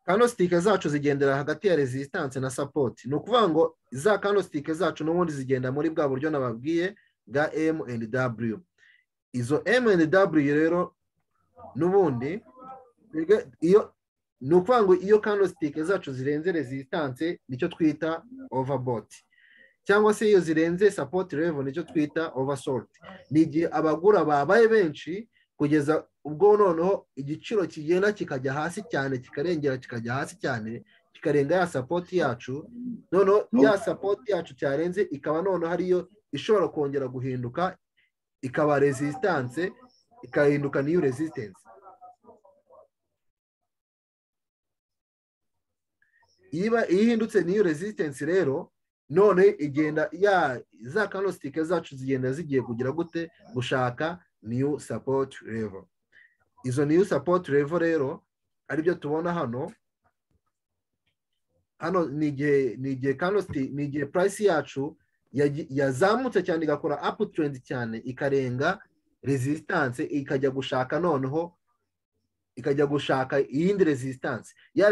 candlestick zacu zigendera hagati ya resistance na support. Ni ukuvuga ngo za candlestick zacu n'ubundi zigenda muri bwa buryo nababwiye bwa M and W. Izo M and W rero n'ubundi iyo ni ukuvuga ngo iyo candlestick zacu zirenze resistance nicyo twita overbought, cyangwa se iyo zirenze support level nicyo twita oversold. Ni igihe abagura babaye benshi kugeza ubwo noneho igiciro kigenda kikajya hasi cyane, kikarengera kikajya hasi cyane, kikarenga ya support yacu. Noneho ya support yacu cyarenze ikaba noneho hariyo ishobora kongera guhinduka ikaba resistance, ikahinduka new resistance. Iyo ihindutse new resistance rero none igenda za candlestick zacu zigenda zigiye kugira gute gushaka new support level. Izo new support level rero ari byo tubona hano ni igihe candlestick, ni igihe price yacu yazamutse cyane igakora uptrend cyane ikarenga resistance, ikajya gushaka noneho ikajya gushaka iyindi resistance. Ya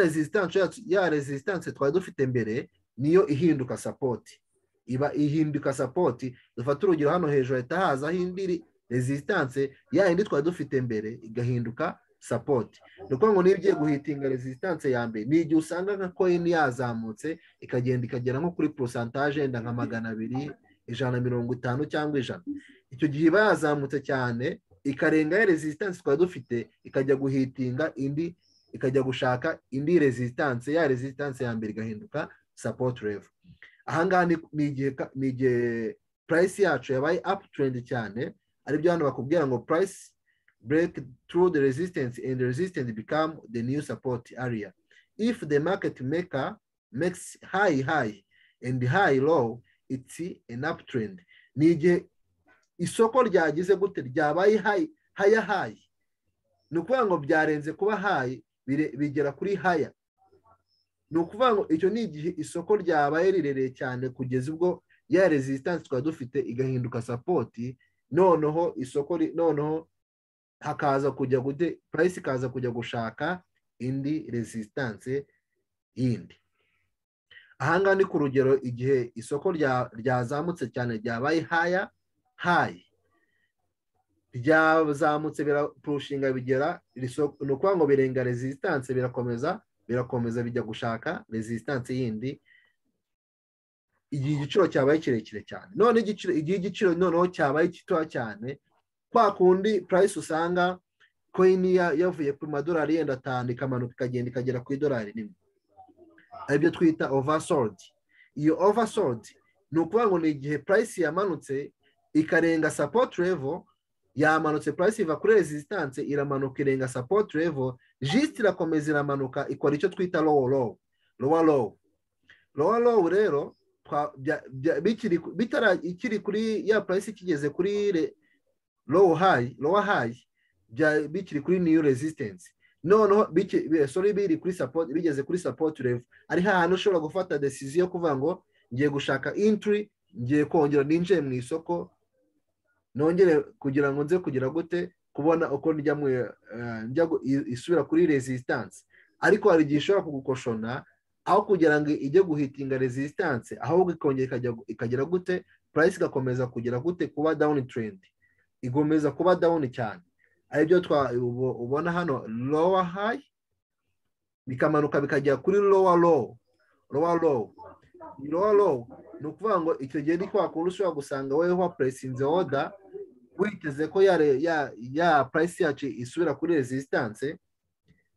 resistance twari dufite mbere niyo ihinduka support. Iba ihinduka support. Dufata urugero hano hejuru ahita hazaho indi resistance, ya yindi twari dufite mbere igahinduka support. Ni ukuvuga ngo niba igiye guhitinga resistance ya mbere, ni igihe usanga nka coin yazamutse ikagenda ikagera nko kuri percentage yenda nka 200, 150 cyangwa 100. Icyo gihe iba yazamutse cyane ikarenga ya resistance twari dufite, ikajya guhitinga indi, ikajya gushaka indi resistance, ya resistance ya mbere igahinduka support level. Ahangaha ni igihe price yacu yabaye uptrend cyane, ari byo hano bakubwira ngo price break through the resistance and the resistance become the new support area. If the market maker makes high and high low, it's an uptrend. Ni igihe isoko ryagize gute ryabaye high, ni ukuvuga ngo byarenze kuba high bigera kuri higher. Ni ukuvuga ngo icyo ni igihe isoko ryabaye rirereye cyane kugeza ubwo ya resistance twari dufite igahinduka support, noneho isoko noneho hakaza kujya gute price ikaza kujya gushaka indi resistance yindi. Ahangaha ni ku rugero igihe isoko ryazamutse cyane ryabaye high, ryazamutse birapushinga bigera ni ukuvuga ngo birenga resistance, birakomeza bijya gushaka resistance yindi igihe igiciro cyabaye kirekire cyane. None igihe igiciro noneho cyabaye gitoya cyane, kwa kundi price usanga coin yavuye ku madolari yenda 5 ikamanuka ikagenda ikagera ku idolari 1, aribyo twita oversold. Iyo oversold ni ukuvuga ngo ni igihe price yamanutse ikarenga support level, yamanutse price iva kuri resistance iramanuka irenga support level, just irakomeza iramanuka ikora icyo twita lower low rero ikiri kuri ya price ikigeze kuri lower high bikiri kuri new resistance. Noneho biri kuri support, bigeze kuri support level, ari hahandi ushobora gufata decision yo kuvuga ngo ngiye gushaka entry, ngiye kongera ninjiye mu isoko, nongere kugira ngo nze kugira gute kubona uko njya isubira kuri resistance. Ariko hari igihe ishobora kugukoshona aho kugira ngo ijye guhitinga resistance, ahubwo ikongera ikagera gute price igakomeza kugira gute kuba down trend, igomeza kuba down cyane. Aribyo ubona hano lower high bikamanuka bikajya kuri lower low. Ni ukuvuga ngo icyo gihe ni kwa kundi ushobora gusanga wowe wa pressinze order witeze ko ya price yacu isubira kuri resistance,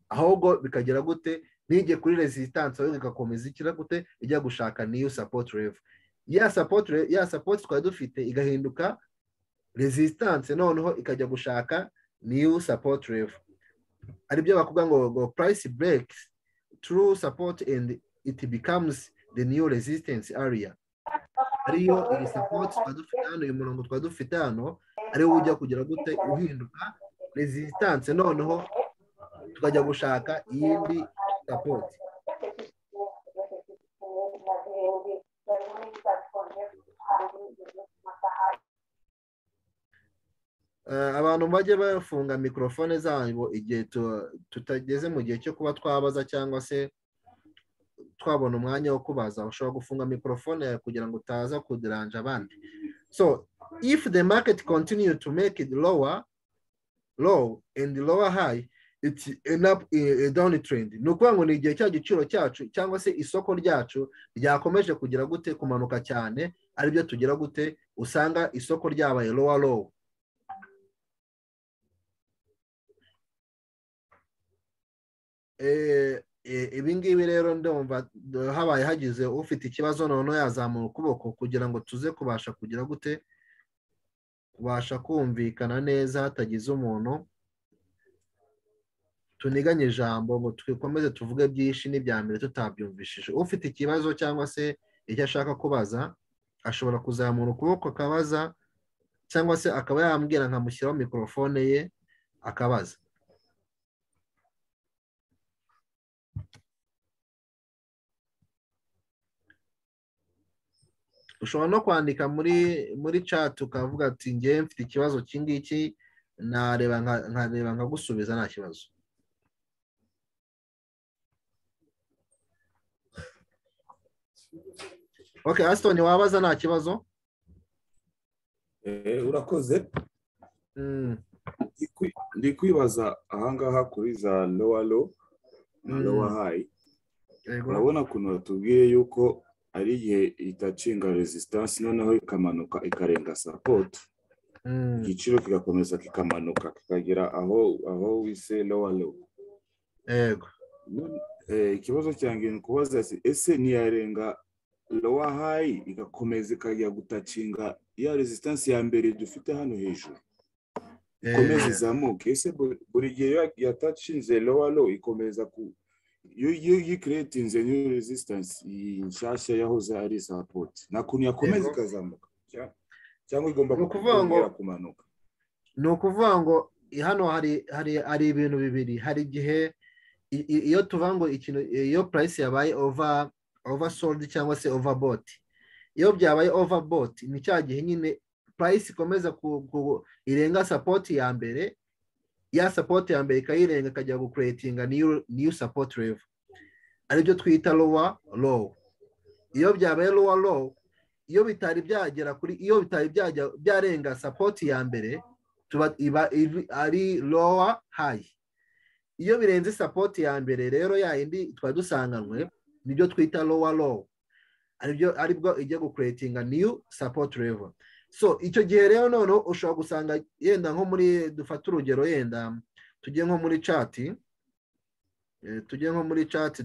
ahubwo bikagera gute ntige kuri resistance, ahubwo igakomeza ikira gute ijya gushaka new support level. Ya support twari dufite igahinduka resistance, noneho ikajya gushaka new support level. Aribyo bakubwira ngo price breaks through support and it becomes the new resistance area. Ariyo iyi support twadufite hano, uyu murongo twadufite hano ariwo ujya kugira gute uhinduka resistance, noneho tukajya gushaka iyindi support. Abantu abantu bajye bafunga mikrofone zabo igihe tutageze mu gihe cyo kuba twabaza cyangwa se twabona umwanya wo kubaza. Ushobora gufunga mikrofone yawe kugira ngo utaza kudiranja abandi. So if the market continue to make it low and lower high, it's enough a downtrend. Ni ukuvuga ngo ni igihe cya giciro cyacu cyangwa se isoko ryacu ryakomeje kugira gute kumanuka cyane, aribyo tugira gute usanga isoko ryabaye low. Ibi ngibi rero ndumva habaye hagize ufite ikibazo none yazamura ukuboko kugira ngo tuze kubasha kugira gute kubasha kumvikana neza hatagize umuntu tuniganye ijambo ngo twikomeze tuvuge byinshi n'ibya mbere tutabyumvishije. Ufite ikibazo cyangwa se icyo ashaka kubaza ashobora kuzamura ukuboko akabaza, cyangwa se akaba yambwira nkamushyiraho mikrofone ye akabaza. Ushobora no kwandika muri chat ukavuga ati ngiye mfite ikibazo kingiki, nkareba nkagusubiza nta kibazo. Okay, Aston wabaza nta kibazo? Urakoze. Ndi kwibaza ahangaha kuri za low na lower high. Urabona kuno tubwiye yuko ari igihe itacinga resistance noneho ikamanuka ikarenga support. Igiciro kigakomeza kikamanuka kikagera aho wise low. Yego. Ikibazo cyanjye ni kubaza ese niyarenga lower high igakomeza ikajya gutacinga ya resistance ya mbere dufite hano hejuru. Ikomeza izamuka. Ese buri gihe yatacinze low ikomeza ku you creating the new resistance nshasha yahoze ari support. Nakuntu yakomeza ikazamuka cyangwa igomba kongera kumanuka. Ni ukuvuga ngo hano hari ibintu bibiri. Hari igihe iyo tuvuga ngo ikintu iyo price yabaye oversold cyangwa se overbought. Iyo byabaye overbought ni cya gihe nyine price ikomeza irenga support ya mbere, ya support ya mbere ikayirenga ikajya gucreatinga new support level, aribyo twita low. Iyo byabaye low, iyo bitari byagera iyo bitari byarenga support ya mbere iba ari lower high. Iyo birenze support ya mbere rero ya indi twari dusanganywe nibyo twita low, aribwo ijya gucreatinga new support level. So icyo gihe rero none ushobora gusanga yenda nko muri dufata urugero yenda tujye nko muri chat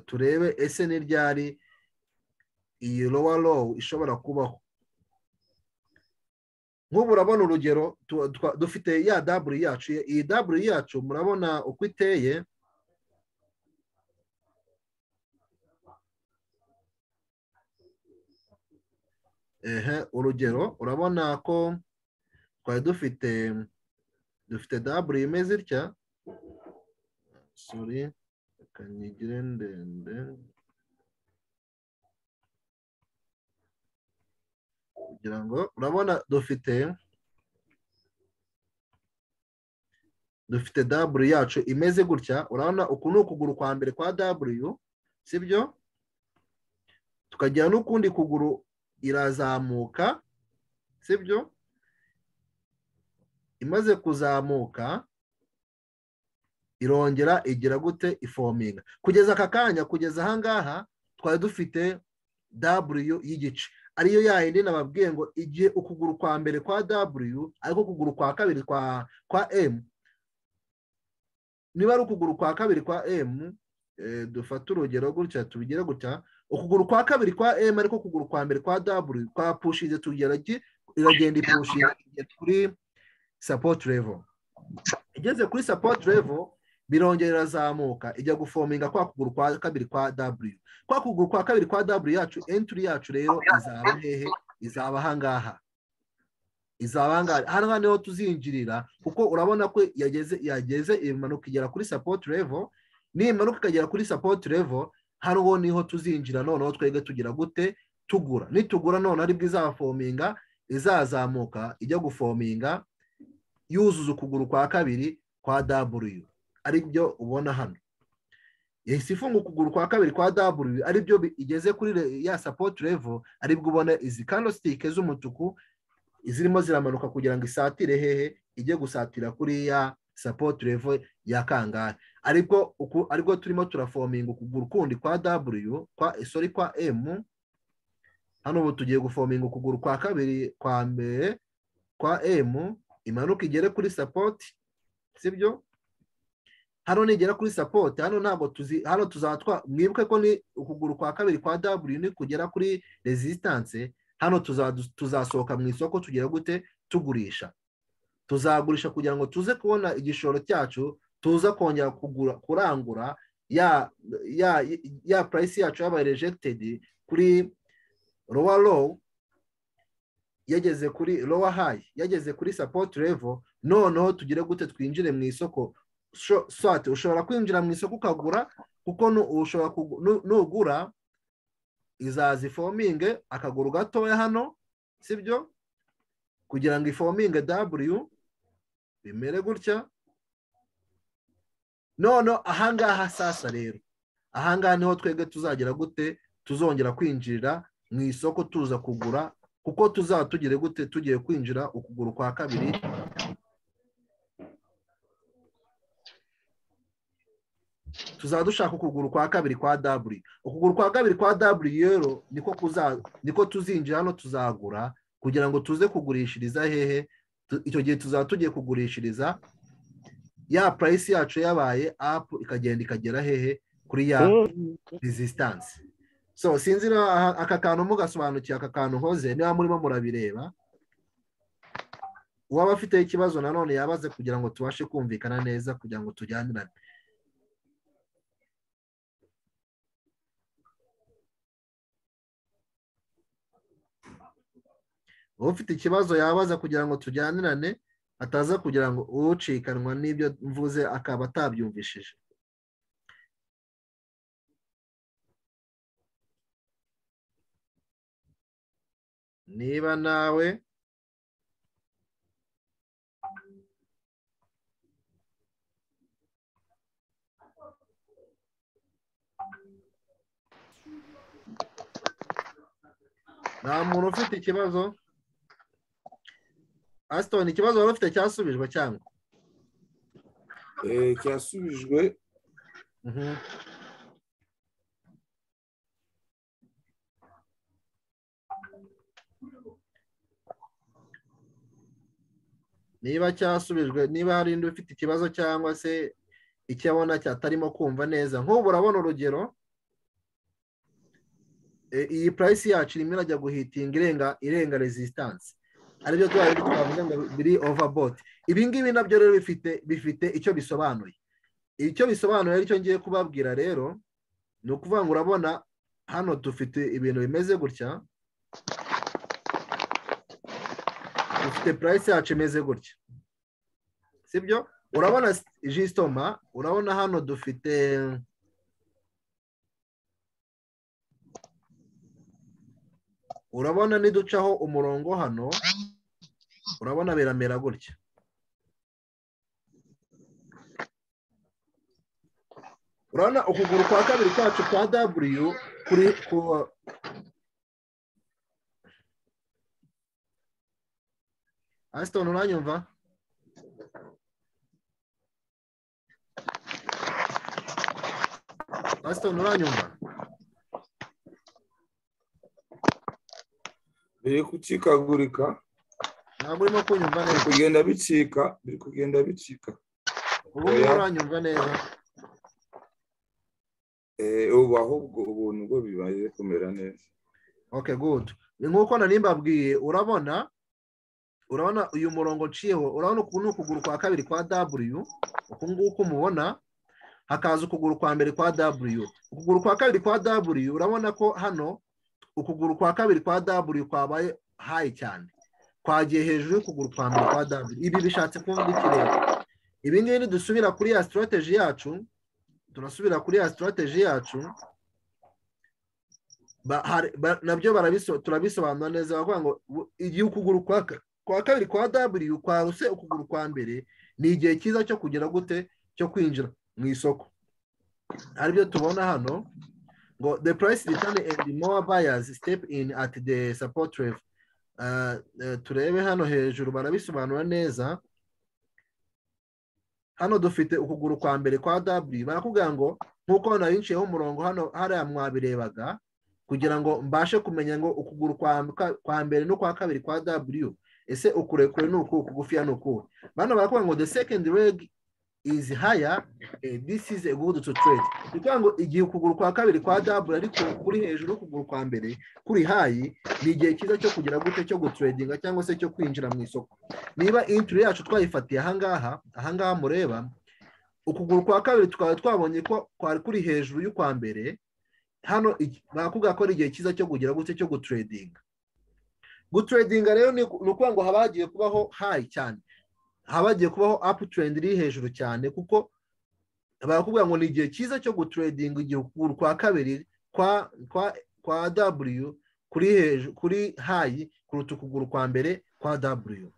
turebe ese ni ryari iyi low ishobora kubaho. Nk'ubu urabona urugero dufite ya W yacu, iyi W yacu murabona uko iteye. Urugero urabona ko twari dufite W imeze itya. Sorry, kanyigire ndende kugira ngo urabona dufite W yacu imeze gutya. Urabona uku ni ukuguru kwa mbere kwa W, sibyo? Tukagira n'ukundi kuguru irazamuka, sibyo? Imaze kuzamuka irongera igira gute ifominga. Kugeza aka kanya, kugeza ahangaha twari dufite W y'igice, ariyo yayindi nababwiye ngo igihe ukuguru kwa mbere kwa W ariko ukuguru kwa kabiri kwa M, niba ari ukuguru kwa kabiri kwa M, dufata urugero gutya tubigire gutya, ukuguru kwa kabiri kwa M ariko ukuguru kwa mbere kwa W kwa pushize iragenda ipushinga kuri support level. Igeze kuri support level birongera irazamuka ijya gufominga kwa kuguru kwa kabiri kwa W. Kwa kuguru kwa kabiri kwa W yacu, entry yacu rero izaba hehe? Izaba ahangaha. Hano niho tuzinjirira, kuko urabona ko yageze imanuka igera kuri support level. Nimanuka ikagera kuri support level, hano niho tuzinjira noneho twege tugira gute tugura. Nitugura none aribwo izafominga, izazamuka ijya gufominga yuzuza ukuguru kwa kabiri kwa W ari byo ubona hano. Yahise ifunga ukuguru kwa kabiri kwa W ari byo igeze kuri ya support level, ari bwo ubona izi candlestick z'umutuku izirimo ziramanuka kugira ngo isatire hehe, ijye gusatira kuri ya support level ya kangahe. Ariko turimo turafominga ukuguru kundi kwa W kwa M. Hano ubu tugiye gufominga ukuguru kwa kabiri kwa mbere kwa M, imanuka igere kuri support, sibyo? Hano nigera kuri support, hano ntabwo hano tuzatwa, mwibuke ko ni ukuguru kwa kabiri kwa W ni kugera kuri resistance. Hano tuzasohoka mu isoko tugira gute? Tugurisha. Tuzagurisha kugira ngo tuze kubona igishoro cyacu, tuza kongera kurangura ya price yacu yabaye rejected kuri lower low, yageze kuri lower high, yageze kuri support level. Noneho tugire gute? Twinjire mu isoko. Swati ushobora kwinjira mu isoko ukagura, kuko ushobora nugura izazi fominge akaguru gatoya hano, sibyo? Kugira ngo ifominge W bimere gutya. None ahangaha sasa rero, ahangaha niho twebwe tuzagira gute? Tuzongera kwinjirira mu isoko tuza kugura, kuko tuzaba tugire gute? Tugiye kwinjira ukuguru kwa kabiri. Tuzaba dushaka ukuguru kwa kabiri kwa W. Ukuguru kwa kabiri kwa W rero niko tuzinjira hano tuzagura, kugira ngo tuze kugurishiriza hehe. Icyo gihe tuzaba tugiye kugurishiriza ya price yacu yabaye up, ikagenda ikagera hehe? Kuri ya resistance. So sinzi aka kantu mugasobanukiye, aka kantu hoze niba murimo murabireba. Uwaba afite ikibazo nanone yabaze kugira ngo tubashe kumvikana neza, kugira ngo tujyanirane. Ufite ikibazo yabaza kugira ngo tujyanirane, ataza kugira ngo ucikanwa n'ibyo mvuze akaba atabyumvishije. Niba nawe nta muntu ufite ikibazo. Aston, ikibazo wari ufite cyasubijwe cyangwa? Cyasubijwe. Niba cyasubijwe, niba hari indi ufite ikibazo cyangwa se icyo abona cyatarimo kumva neza. Nk'ubu urabona urugero, iyi price yacu irimo irajya guhitinga irenga resistance, aribyo twavuga ngo biri overbought. Ibi ngibi nabyo rero bifite icyo bisobanuye. Icyo bisobanuye aricyo ngiye kubabwira rero, ni ukuvuga ngo urabona hano dufite ibintu bimeze gutya, dufite price yacu imeze gutya, sibyo? Urabona jistoma, urabona hano dufite urabona niducaho umurongo hano, urabona biramera gutya. Urabona ukuguru kwa kabiri kwacu kwa W kuri Aston, uranyumva? Aston, uranyumva? Biri kucikagurika. Ntabwo urimo kunyumva neza. Biri kugenda bicika. Ubu uranyumva neza? Ubu ahubwo ubuntu bwo bibaye kumera neza. Okay, good. Nkuko nari mbabwiye, urabona uyu murongo nciyeho, urabona ukuntu ukuguru kwa kabiri kwa W, uku nguku mubona, hakaza ukuguru kwa mbere kwa W. Ukuguru kwa kabiri kwa W, urabona ko hano ukuguru kwa kabiri kwa W kwabaye high cyane, kwagiye hejuru y'ukuguru kwa mbere kwa W. Ibi bishatse kuvuga iki rero? Ibi ngibi dusubira kuri ya strategy yacu, turasubira kuri ya strategy yacu, nabyo turabisobanura neza, bavuga ngo igihe ukuguru kwa kabiri kwa W kwaruse ukuguru kwa mbere ni igihe cyiza cyo kugira gute cyo kwinjira mu isoko. Aribyo tubona hano ngo the price return and more buyers step in at the support level. Turebe hano hejuru barabisobanura neza. Hano dufite ukuguru kwa mbere kwa W, barakubwira ngo nkuko nayinciyeho umurongo hano hariya mwabirebaga kugira ngo mbashe kumenya ngo ukuguru kwa mbere no kwa kabiri kwa W ese ukurekure nuko kugufiya nuko. Bano barakubwira ngo the second leg is higher, this is a good to trade. Bikubwira ngo igihe ukuguru kwa kabiri kwa W ariko kuri hejuru ukuguru kwa mbere kuri high ni igihe cyiza cyo kugira gute cyo gutradinga cyangwa se cyo kwinjira mu isoko. Niba entry yacu twayifatiye ahangaha mureba ukuguru kwa kabiri tukaba twabonye ko kwari kuri hejuru y'ukwa mbere, hano bakubwira ko ari igihe cyiza cyo kugira gute cyo gutradinga. Gutradinga rero ni ukuvuga ngo habagiye kubaho high cyane, habagiye kubaho uptrend iri hejuru cyane, kuko barakubwira ngo ni igihe cyiza cyo gutradinga igihe ukuguru kwa kabiri kwa W kuri hejuru kuri high kuruta ukuguru kwa mbere kwa W.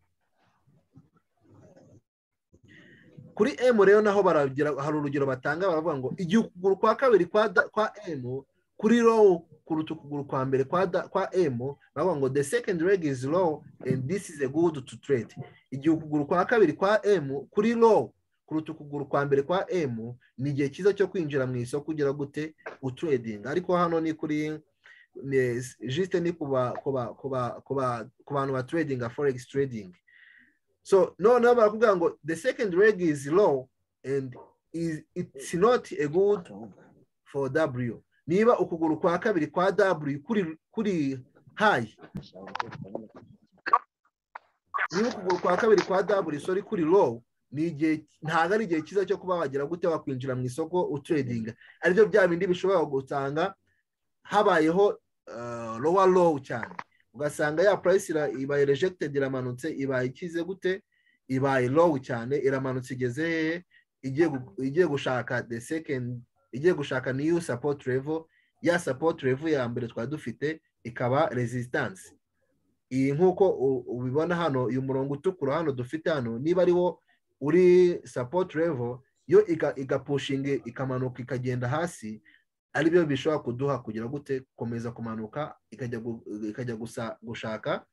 Kuri M rero naho baragira hari urugero batanga, baravuga ngo igihe ukuguru kwa kabiri kwa M kuri low kuruta ukuguru kwa mbere kwa M, baravuga ngo the second leg is low and this is a good to trade. Igihe ukuguru kwa kabiri kwa M kuri low kuruta ukuguru kwa mbere kwa M ni igihe cyiza cyo kwinjira mu isoko kugira gute utrading. Ariko hano ni kuri juste ni ku bantu ba trading forex trading. So no barakubwira ngo the second leg is low and it's not a good for W. Niba ukuguru kwa kabiri kwa W kuri high, niba ukuguru kwa kabiri kwa W kuri low, ni igihe ntago ari igihe cyiza cyo kuba wagira gute wakwinjira mu isoko utrading. Aribyo bya bindi bishobora gutanga habayeho lower low cyane, ugasanga ya price ibaye rejected, iramanutse, ibaye ikize gute, ibaye low cyane, iramanutse igeze igiye gushaka the second, igiye gushaka new support level. Ya support level ya mbere twari dufite ikaba resistance. Iyi nkuko ubibona hano, uyu murongo utukura hano dufite hano, niba ariwo uri support level, yo igapushinga ikamanuka ikagenda hasi, aribyo bishobora kuduha kugira gute komeza kumanuka ikajya gushaka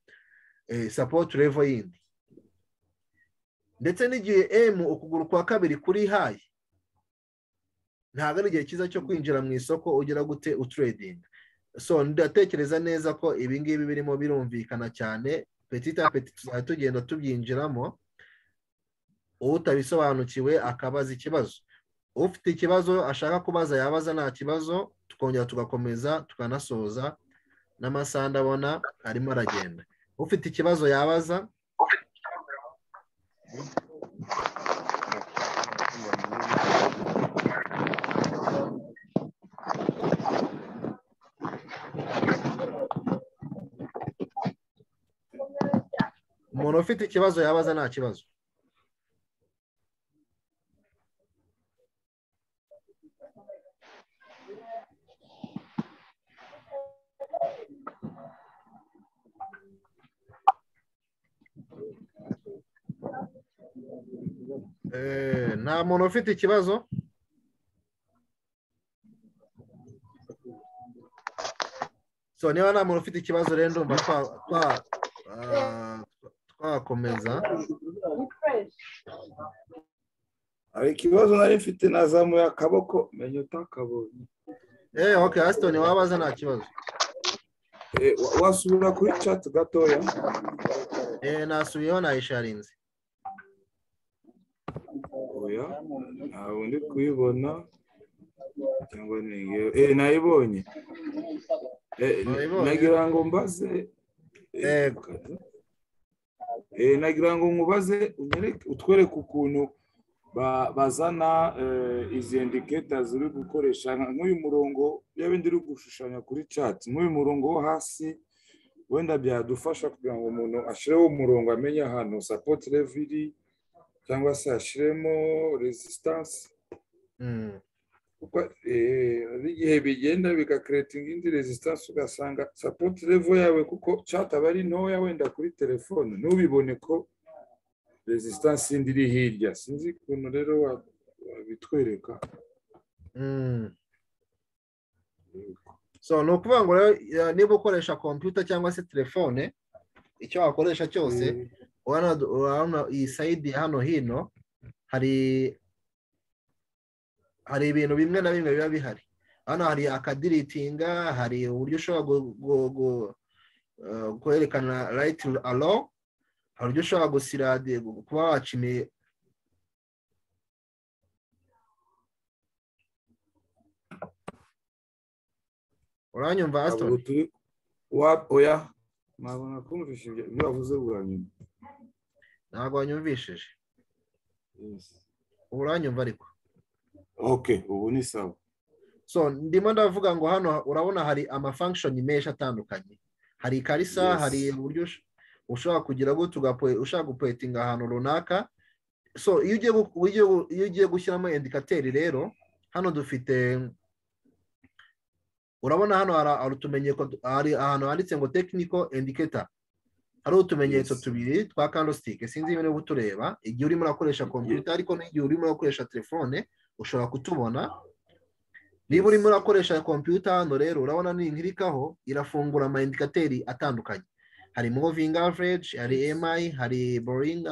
support level yindi. Ndetse n'igihe M ukuguru kwa kabiri kuri high, ntago ari igihe cyiza cyo kwinjira mu isoko ugira gute utrading. So ndatekereza neza ko ibi ngibi birimo birumvikana cyane, petit à petit tuzajya tugenda tubyinjiramo. Utabisobanukiwe akabaza ikibazo, ufite ikibazo ashaka kubaza yabaza nta kibazo, tukongera tugakomeza tukanasoza n'amasaha ndabona arimo aragenda. Ufite ikibazo yabaza. Umuntu ufite ikibazo yabaza nta kibazo. Nta muntu ufite ikibazo. So niba nta muntu ufite ikibazo rero ndumva twakomeza. Hari ikibazo nari mfite nazamuye akaboko menye utakabonye. Okay, Aston wabaza nta kibazo. Wasubira kuri chat gatoya. Nasubiyeho nayisharinze. Oya, ntabwo ndi kuyibona cyangwa ni nayibonye. Nagira ngo mbaze nagira ngo nkubaze utwereke ukuntu bazana izi indicators uri gukoresha nk'uyu murongo y'abindi uri gushushanya kuri chat. Nk'uyu murongo wo hasi wenda byadufasha kugira ngo umuntu ashireho umurongo amenye ahantu support level cyangwa se ashiremo resistance. igihe bigenda bigakeretinga indi resistance ugasanga support level yawe kuko cyataba ari ntoya wenda kuri telefone ntubibone ko resistance indi iri hirya sinzi ukuntu rero wabitwereka. So ni ukuvuga ngo niba ukoresha computer cyangwa se telefone icyo wakoresha cyose urabona iyi side hano hino hari ibintu bimwe na bimwe biba bihari. Hano hari akadiritinga, hari uburyo ushobora kwerekana right allow, hari uburyo ushobora gusira kuba wacimiye. Uranyumva Aston? Oya ntabwo nakumvise ibyo wavuze bwa nyuma. Ntabwo wanyumvishije. Uranyumva ariko? Okay, ubu ni sawa. So ndimo ndavuga ngo hano urabona hari amafunction menshi atandukanye. Hari karisa, hari uburyo ushobora kugira ngo ushaka gupointinga ahantu runaka. So iyo ugiye gushyiramo indicateur rero hano dufite, urabona hano hari utumenyetso, hari ahantu handitse ngo technical indicator. Hari utumenyetso tubiri twa candlestick, sinzi ibintu byo tureba igihe urimo urakoresha computer ariko n'igihe urimo urakoresha telefone ushobora kutubona. Niba urimo urakoresha computer hano rero urabona ninkirikaho irafungura ama indicateur atandukanye. Hari moving average, hari MI, hari boring,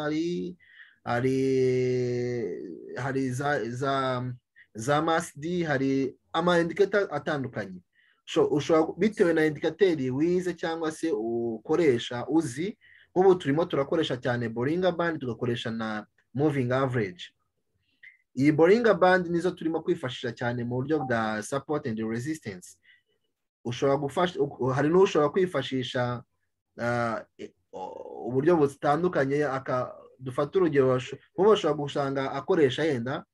hari za MACD, hari ama indicator atandukanye. Ushobora bitewe na indicateur wize cyangwa se ukoresha uzi. Nk'ubu turimo turakoresha cyane Bollinger Band, tugakoresha na moving average. Iyi Bollinger Band nizo turimo kwifashisha cyane mu buryo bwa support and resistance. Hari n'ushobora kwifashisha uburyo butandukanye. Dufata urugero, nk'ubu ushobora gusanga akoresha yenda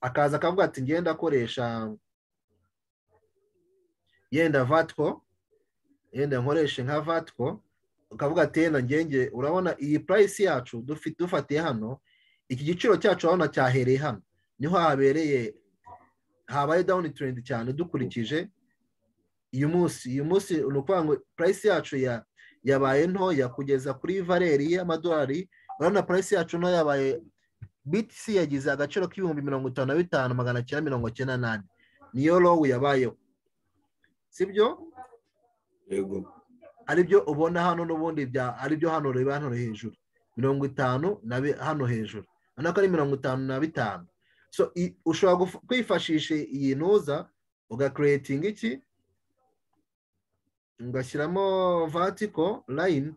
akaza akavuga ati ngenda akoresha yenda Vatco, yenda nkoreshe nka Vatco, ukavuga ati yenda ngenge, urabona iyi price yacu dufatiye hano, iki giciro cyacu urabona cyahereye hano niho habaye down trend cyane dukurikije uyu munsi ni ukuvuga ngo price yacu yabaye ntoya kugeza kuri valeri y'amadolari. Urabona price yacu nto yabaye BTC yagize agaciro k'ibihumbi 55,998 niyo low yabayeho, sibyo? Yego. Aribyo ubona hano n'ubundi aribyo hano reba hano hejuru 50 hano hejuru, anako ari 55. So ushobora kwifashisha iyi ntuza uga-creating iki, ugashyiramo vertical line.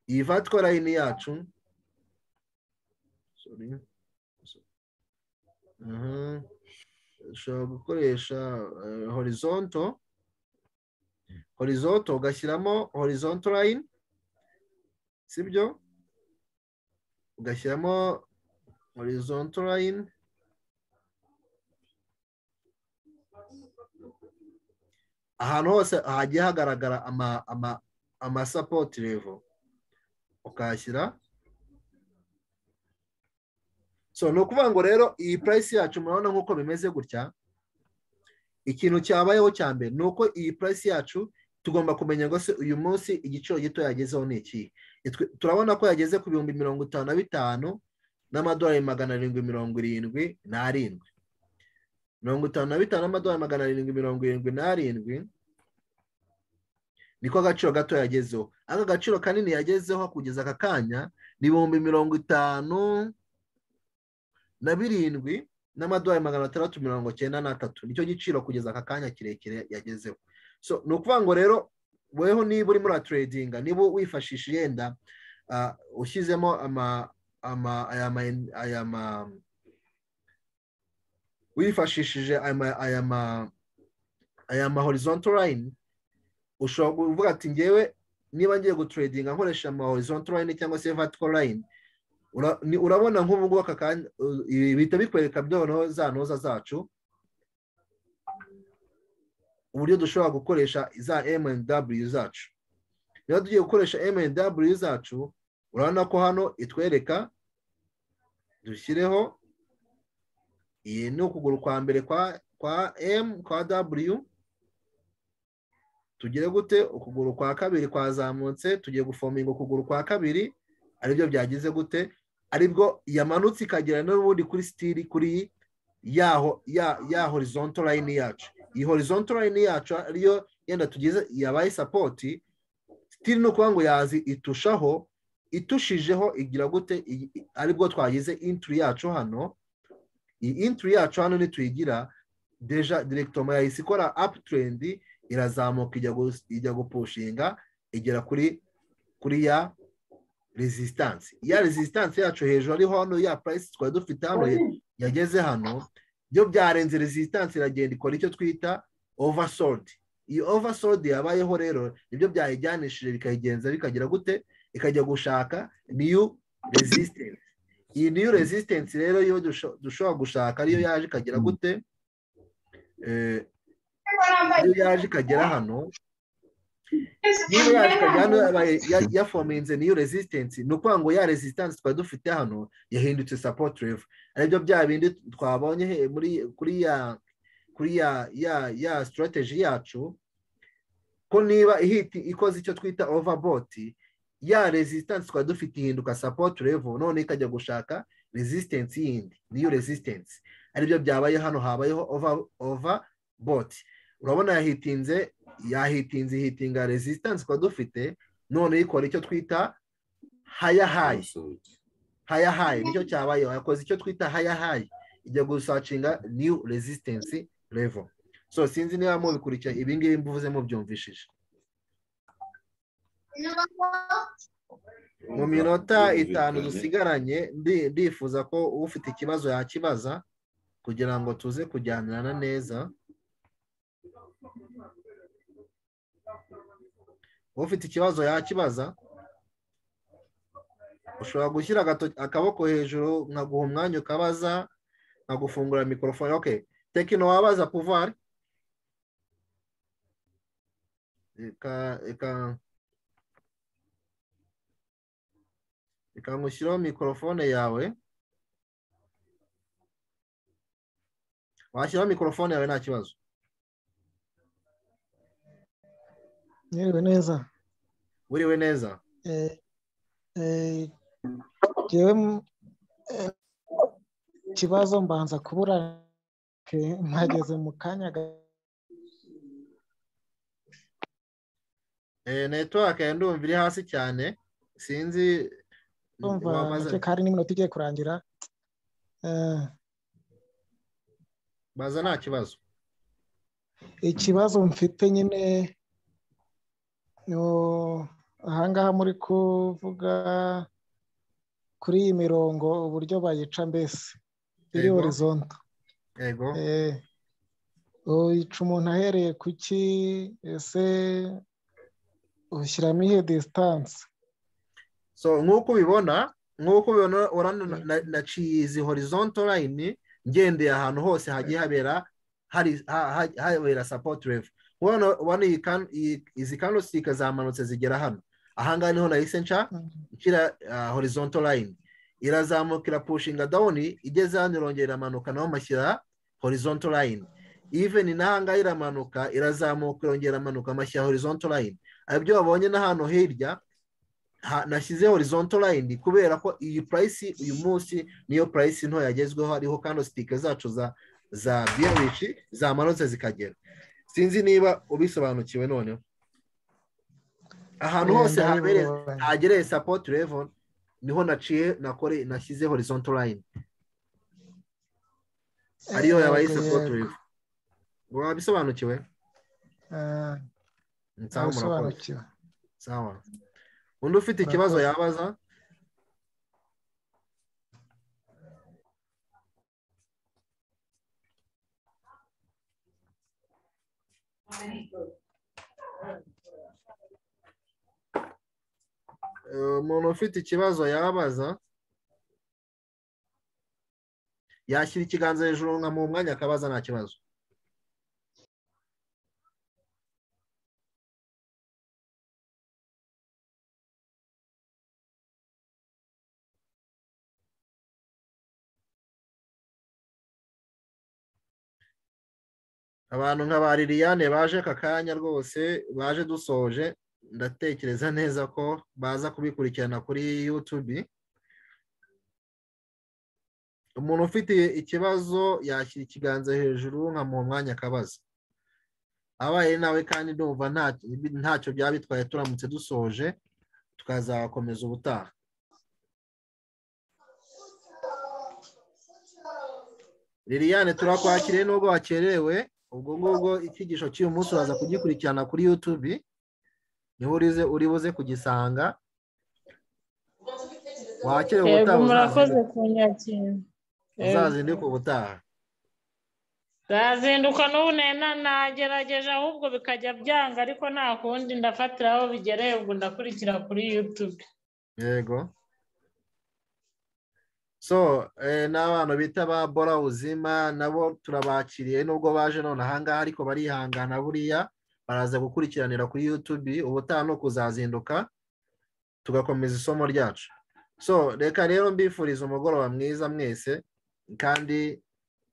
Iyi vertical line yacu ushobora gukoresha horizontal ugashyiramo horizontal line, sibyo? Ugashyiramo horizontal line, ahantu hose hagiye hagaragara ama support level ukashyira. So no kuvuga ngo rero iyi price yacu murabona nkuko bimeze gutya. Ikintu cyabayeho cya mbere nuko iyi price yacu tugomba kumenya ngo se uyu munsi igiciro gito yagezeho ni iki. Turabona ko yageze ku 55,000 n'amadolari 777. 55,000 n'amadolari 777 niko agaciro gato yagezeho. Aka gaciro kanini yagezeho kugeza aka kanya ni 57,000 n'amadolari 693. Nicyo giciro kugeza aka kanya kirekire yagezeho. So no kuvuga ngo rero weho niba uri muri trading, niba wifashishije yenda ushyizemo wifashishije aya horizontal line, ushobora kuvuga ati ngewe niba ngiye gutradinga nkoresha ama horizontal line cyangwa se vertical line. Urabona nk'ubu ngubu aka kanya bihita bikwereka byono za ntoza zacu uburyo dushobora gukoresha za M&W zacu. Niba tugiye gukoresha M&W zacu, urabona ko hano itwereka dushyireho iyi ni ukuguru kwa mbere kwa M kwa W, tugire gute ukuguru kwa kabiri kwazamutse, tugiye gufominga ukuguru kwa kabiri, aribyo byagize gute, aribwo yamanutse ikagera n'ubundi kuri stili kuri ya horizontal line yacu. Iyi horizontal line yacu ariyo yenda tugize yabaye support, stili no kuba ngo yazi itushaho, itushijeho igira gute, aribwo twagize entry yacu hano. Iyi entry yacu hano nituyigira deja directement yahise ikora uptrend, irazamuka ijya gupushinga igera kuri ya resistance. Ya resistance yacu hejuru ariho hano ya price twari dufite hano yageze hano, byo byarenze resistance, iragenda ikora icyo twita oversold. Iyi oversold yabayeho rero nibyo byayijyanishije bikayigenza bikagira gute, ikajya gushaka new resistance. Iyi new resistance rero yo dushobora gushaka ariyo yaje ikagira gute, iyo yaje ikagera hano, niba yaje ikagera hano yafominze niyo resistance, ni ukuvuga ngo ya resistance twari dufite hano yahindutse support level. Aribyo bya bindi twabonye kuri ya strategy yacu, ko niba ikoze icyo twita overbought, ya resistance twari dufite ihinduka support level, none ikajya gushaka resistance yindi, niyo resistance. Aribyo byabaye hano, habayeho overbought. Urabona yahitinga resistance kwa dufite, none ikora icyo twita higher high, nicyo cyabayeho, yakoze icyo twita higher high, ijya gusacinga new resistance level. So sinzi niba mubikurikiye ibi ngibi mvuze mubyumvishije. Mu minota 5 dusigaranye, ndifuza ko ufite ikibazo yakibaza kugira ngo tuze kujyanirana neza. Ufite ikibazo yakibaza, ushobora gushyira akaboko hejuru nkaguha umwanya ukabaza, nkagufungura mikrofone. Okay, Tekino wabaza pouvoir? Eka ngushyiraho mikrofone yawe. Washyiraho mikrofone yawe nta kibazo. Mwiriwe neza. Wiriwe neza. Jewe kibazo mbanza kubura mpageze mu kanya. Network ndumva iri hasi cyane, sinzi ndumva kari n'iminota igiye kurangira. Baza nta kibazo. Ikibazo mfite nyine ahangaha muri kuvuga kuri iyi mirongo uburyo bayica, mbese iri horizontal. Yego. Uyica umuntu ahereye kuki, ese ushyiramo ihe distance? So nk'uko ubibona naciye izi horizontal line, ngendeye ahantu hose hagiye habera support level. Ubona izi candlestick zamanutse zigera hano. Ahangaha niho nahise nshyira horizontal line, irazamukira pushinga down, igeze hano irongera iramanuka, naho mashyira horizontal line. Even n'ahangaha iramanuka, irazamuka irongera iramanuka, mashyira horizontal line. Aribyo babonye na hano hirya nashyize horizontal line kubera ko iyi price uyu munsi niyo price nto yagezweho, ariho candlestick zacu za bearish zamanutse zikagera. Sinzi niba ubisobanukiwe noneho. Ahantu hose hagereye support level niho nashyize horizontal line, ariyo yabaye support level. Wabisobanukiwe? Nsobanukiwe. Sawa. Undi ufite ikibazo yabaza? Umuntu ufite ikibazo yabaza yashyira ikiganza hejuru nkamuha umwanya akabaza nta kibazo. abantu nka ba Liliane baje aka kanya rwose baje dusoje, ndatekereza neza ko baza kubikurikirana kuri YouTube. Umuntu ufite ikibazo yashyira ikiganza hejuru nkamuha umwanya akabaza. Abaye nawe kandi ndumva ntacyo byaba bitwaye turamutse dusoje tukazakomeza ubutaha. Liliane turakwakiriye nubwo wakerewe, ubwo ngubwo icyigisho cy'uyu munsi uraza kugikurikirana kuri YouTube, niho uri buze kugisanga. Wakerewe ubutaha murakoze kunyakira. uzazinduka ubutaha. Zazinduka n'ubu nagerageje ahubwo bikajya byanga, ariko nta kundi ndafatira aho bigereye, ubwo ndakurikira kuri YouTube. Yego. So n'abantu bita ba Bora Uzima nabo turabakiriye nubwo baje none ahangaha, ariko barihangana buriya baraza gukurikiranira kuri YouTube. Ubutaha no kuzazinduka tugakomeza isomo ryacu. So reka rero mbifuriza umugoroba mwiza mwese, kandi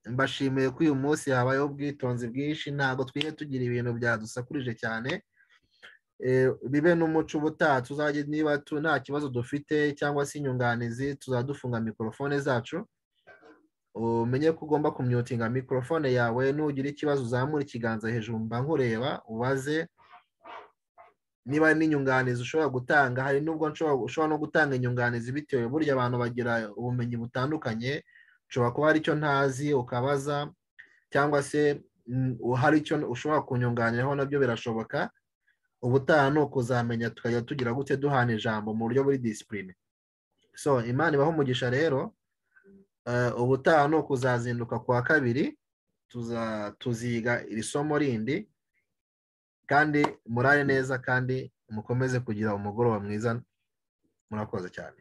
mbashimiye ko uyu munsi habayeho ubwitonzi bwinshi, ntabwo twiye tugira ibintu byadusakurije cyane. Bibe n'umuco ubutaha tuzajya, niba nta kibazo dufite cyangwa se inyunganizi, tuzadufunga mikrofone zacu. Umenye ko ugomba kumyutinga mikrofone yawe, nugira ikibazo uzamura ikiganza hejuru mba nkureba ubaze. Niba n'inyunganizi ushobora gutanga, hari nubwo ushobora no gutanga inyunganizi bitewe, burya abantu bagira ubumenyi butandukanye. Ushobora kuba hari icyo ntazi ukabaza, cyangwa se hari icyo ushobora kunyunganiraho, nabyo birashoboka. Ubutaha ni ukuzamenya tukajya tugira gute duhana ijambo mu buryo buri disipurine. So Imana ibaho umugisha rero. Ubutaha ni ukuzazinduka ku wa kabiri, tuziga iri somo rindi, kandi murare neza kandi mukomeze kugira umugoroba mwiza. Murakoze cyane.